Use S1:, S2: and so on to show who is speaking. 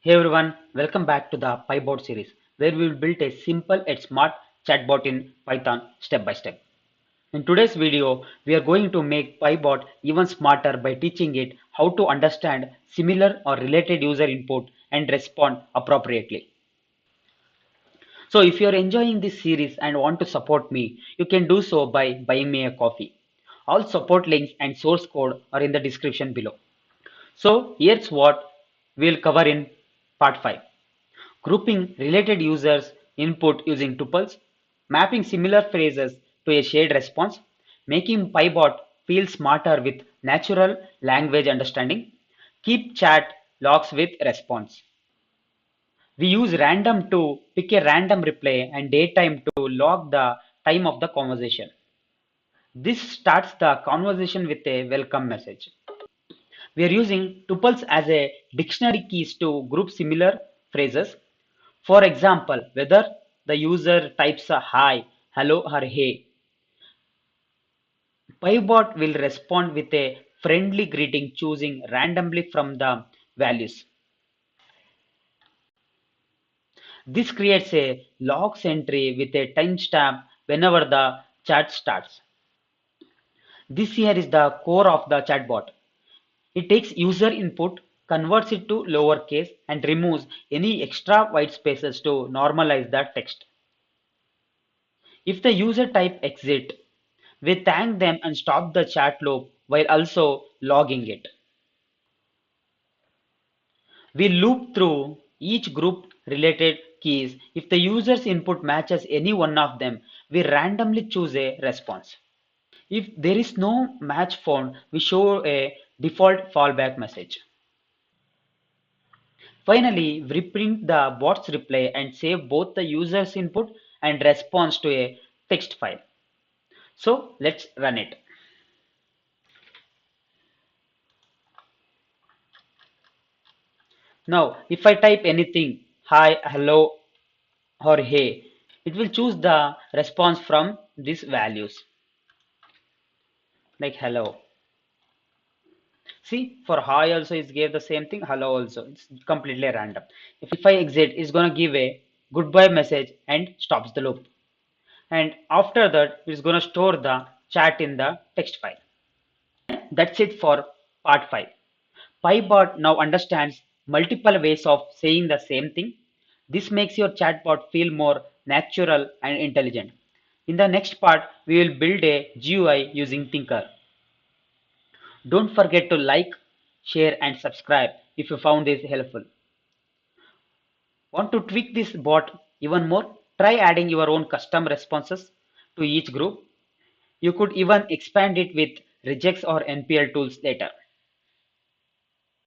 S1: Hey everyone, welcome back to the PyBot series where we will build a simple and smart chatbot in Python step by step. In today's video, we are going to make PyBot even smarter by teaching it how to understand similar or related user input and respond appropriately. So if you are enjoying this series and want to support me, you can do so by buying me a coffee. All support links and source code are in the description below. So here's what we'll cover in part 5. Grouping related users' input using tuples, mapping similar phrases to a shared response, making PyBot feel smarter with natural language understanding, keep chat logs with response. We use random to pick a random reply and datetime to log the time of the conversation. This starts the conversation with a welcome message. We are using tuples as a dictionary keys to group similar phrases. For example, whether the user types a hi, hello or hey, PyBot will respond with a friendly greeting choosing randomly from the values. This creates a logs entry with a timestamp whenever the chat starts. This here is the core of the chatbot. It takes user input, converts it to lowercase, and removes any extra white spaces to normalize the text. If the user type exit, we thank them and stop the chat loop while also logging it. We loop through each group related keys. If the user's input matches any one of them, we randomly choose a response. If there is no match found, we show a default fallback message. Finally, we print the bot's reply and save both the user's input and response to a text file. So let's run it. Now, if I type anything, hi, hello, or hey, it will choose the response from these values, like hello. See, for hi also it gave the same thing, hello also. It's completely random. If I exit, it's gonna give a goodbye message and stops the loop. And after that, it's gonna store the chat in the text file. That's it for part 5. PyBot now understands multiple ways of saying the same thing. This makes your chatbot feel more natural and intelligent. In the next part, we will build a GUI using Tinker. Don't forget to like, share, and subscribe if you found this helpful. Want to tweak this bot even more? Try adding your own custom responses to each group. You could even expand it with regex or NPL tools later.